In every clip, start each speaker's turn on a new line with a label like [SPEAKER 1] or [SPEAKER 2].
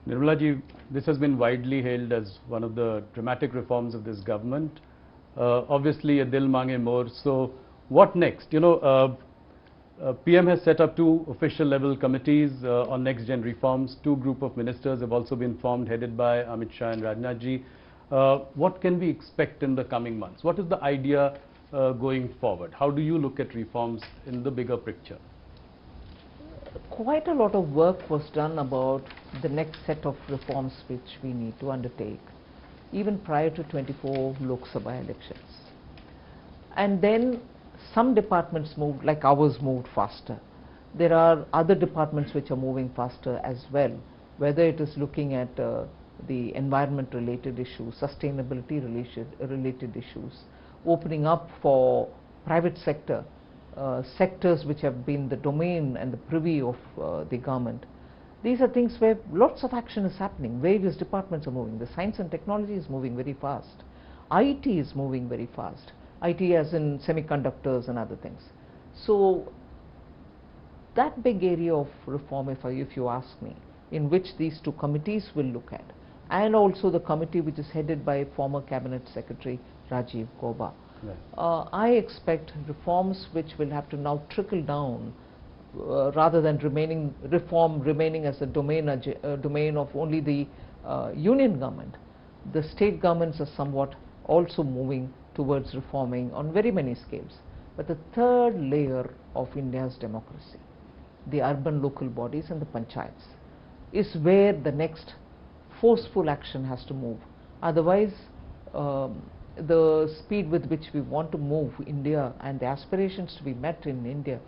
[SPEAKER 1] Nirmala ji, this has been widely hailed as one of the dramatic reforms of this government. Obviously, a dil mange more. So, what next? PM has set up 2 official level committees on next gen reforms. 2 group of ministers have also been formed, headed by Amit Shah and Rajnath ji. What can we expect in the coming months? What is the idea going forward? How do you look at reforms in the bigger picture?
[SPEAKER 2] Quite a lot of work was done about the next set of reforms which we need to undertake, even prior to 24 Lok Sabha elections. And then some departments moved, like ours moved faster. There are other departments which are moving faster as well, whether it is looking at the environment related issues, sustainability related issues, opening up for private sector, sectors which have been the domain and the privy of the government. These are things where lots of action is happening. Various departments are moving. The science and technology is moving very fast. IT is moving very fast. IT as in semiconductors and other things. So that big area of reform, if you ask me, in which these 2 committees will look at, and also the committee which is headed by former Cabinet Secretary Rajiv Gauba. Right. I expect reforms which will have to now trickle down rather than reform remaining as a domain of only the union government. The state governments are somewhat also moving towards reforming on very many scales. But the third layer of India's democracy, the urban local bodies and the panchayats, is where the next forceful action has to move. Otherwise, the speed with which we want to move India and the aspirations to be met in India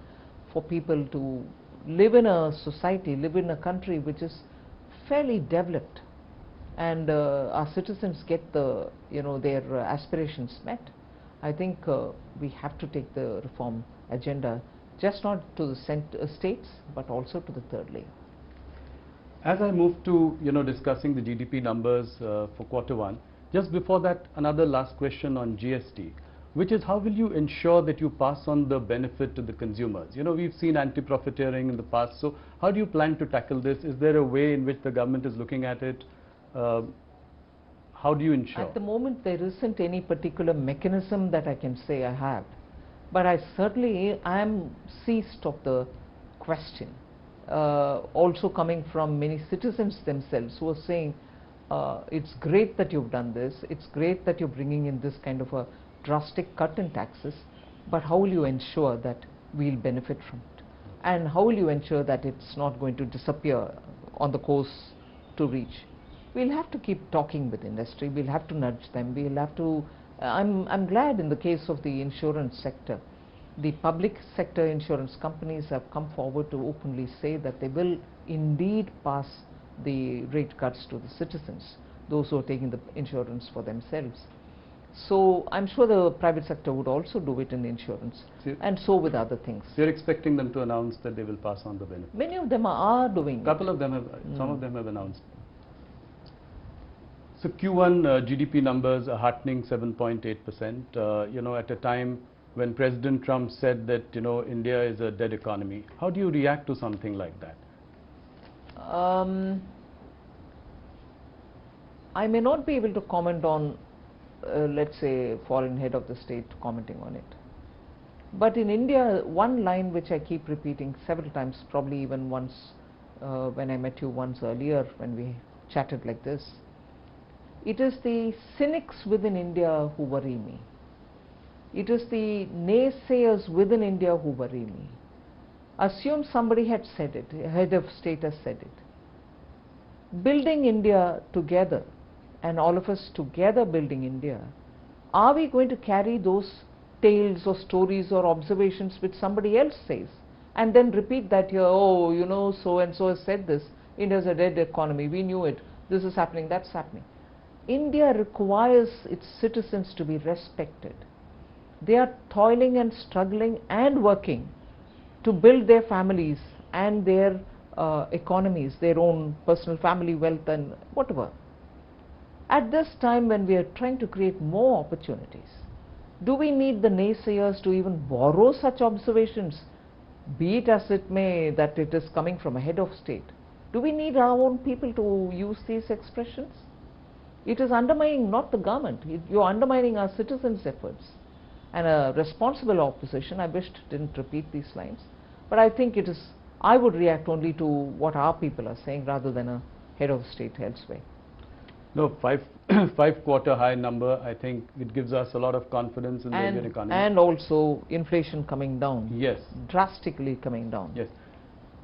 [SPEAKER 2] for people to live in a society, live in a country which is fairly developed, and our citizens get their aspirations met. I think we have to take the reform agenda just not to the states but also to the third layer.
[SPEAKER 1] As I move to discussing the GDP numbers for Q1, just before that, another last question on GST, which is how will you ensure that you pass on the benefit to the consumers? We've seen anti-profiteering in the past, so how do you plan to tackle this? Is there a way in which the government is looking at it? How do you ensure?
[SPEAKER 2] At the moment, there isn't any particular mechanism that I can say I have, but I am seized of the question, also coming from many citizens themselves who are saying, it's great that you've done this, it's great that you're bringing in this kind of a drastic cut in taxes, but how will you ensure that we'll benefit from it? And how will you ensure that it's not going to disappear on the course to reach? We'll have to keep talking with industry, we'll have to nudge them, we'll have to, I'm glad in the case of the insurance sector, the public sector insurance companies have come forward to openly say that they will indeed pass the rate cuts to the citizens, those who are taking the insurance for themselves. So I'm sure the private sector would also do it in insurance, and so with other things.
[SPEAKER 1] So you're expecting them to announce that they will pass on the benefit?
[SPEAKER 2] Many of them are doing it.
[SPEAKER 1] Couple of them have, some of them have announced. So Q1 GDP numbers are heartening, 7.8%. At a time when President Trump said that India is a dead economy. How do you react to something like that?
[SPEAKER 2] I may not be able to comment on, let's say, foreign head of the state commenting on it. But in India, one line which I keep repeating several times, probably even once when I met you once earlier when we chatted like this, it is the cynics within India who worry me. It is the naysayers within India who worry me. Assume somebody had said it, a head of state has said it. Building India together, and all of us together building India, are we going to carry those tales or stories or observations which somebody else says and then repeat that here, oh, so and so has said this, India's a dead economy, we knew it, this is happening, that's happening. India requires its citizens to be respected. They are toiling and struggling and working to build their families and their economies, their own personal family wealth and whatever. At this time when we are trying to create more opportunities, do we need the naysayers to even borrow such observations, be it as it may that it is coming from a head of state? Do we need our own people to use these expressions? It is undermining not the government, you're undermining our citizens' efforts. And a responsible opposition, I wished didn't repeat these lines, but I think it is, I would react only to what our people are saying rather than a head of state elsewhere.
[SPEAKER 1] No, five quarter high number, I think it gives us a lot of confidence in the Indian economy.
[SPEAKER 2] And also inflation coming down.
[SPEAKER 1] Yes.
[SPEAKER 2] Drastically coming down.
[SPEAKER 1] Yes.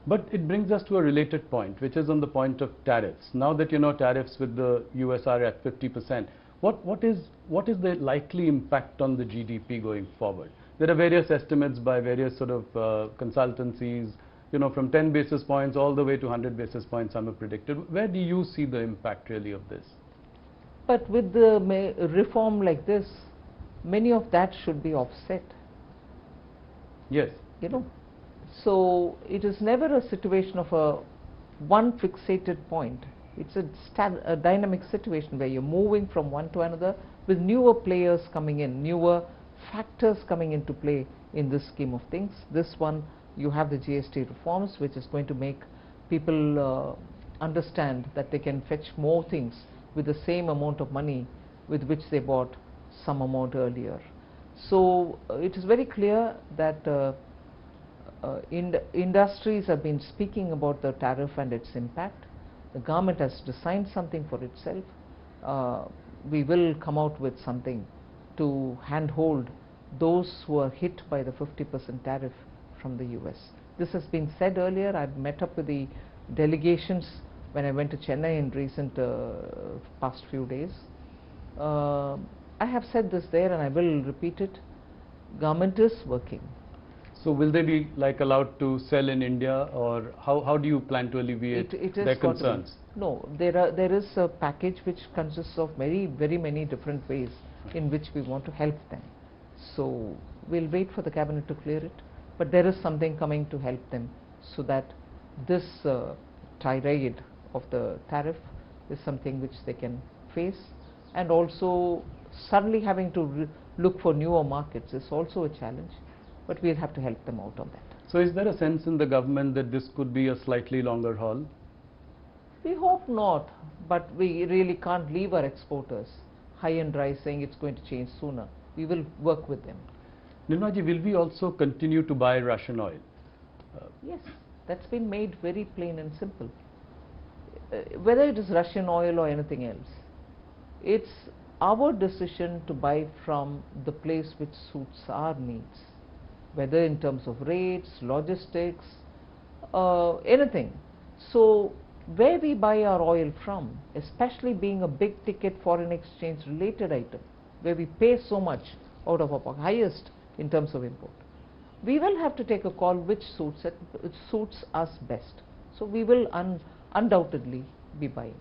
[SPEAKER 1] But it brings us to a related point, which is on the point of tariffs. Now that tariffs with the US are at 50%, what is the likely impact on the GDP going forward? There are various estimates by various sort of consultancies, from 10 basis points all the way to 100 basis points, some have predicted. Where do you see the impact really of this?
[SPEAKER 2] But with the reform like this, many of that should be offset.
[SPEAKER 1] Yes.
[SPEAKER 2] So it is never a situation of a one fixated point. It's a dynamic situation where you're moving from one to another with newer players coming in, newer factors coming into play in this scheme of things. This one, you have the GST reforms, which is going to make people understand that they can fetch more things with the same amount of money with which they bought some amount earlier. So it is very clear that industries have been speaking about the tariff and its impact. The government has designed something for itself. We will come out with something to handhold those who are hit by the 50% tariff from the US. This has been said earlier. I've met up with the delegations when I went to Chennai in recent past few days. I have said this there and I will repeat it. Government is working.
[SPEAKER 1] So will they be allowed to sell in India, or how do you plan to alleviate their concerns?
[SPEAKER 2] No, there is a package which consists of very many different ways in which we want to help them. So we'll wait for the cabinet to clear it, but there is something coming to help them so that this tirade of the tariff is something which they can face, and also suddenly having to look for newer markets is also a challenge. But we'll have to help them out on that.
[SPEAKER 1] So is there a sense in the government that this could be a slightly longer haul?
[SPEAKER 2] We hope not, but we really can't leave our exporters high and dry saying it's going to change sooner. We will work with them.
[SPEAKER 1] Nirmala ji, will we also continue to buy Russian oil?
[SPEAKER 2] Yes, that's been made very plain and simple. Whether it is Russian oil or anything else, it's our decision to buy from the place which suits our needs, whether in terms of rates, logistics, anything. So where we buy our oil from, especially being a big ticket foreign exchange related item, where we pay so much out of our pocket, highest in terms of import, we will have to take a call which suits us best. So we will undoubtedly be buying.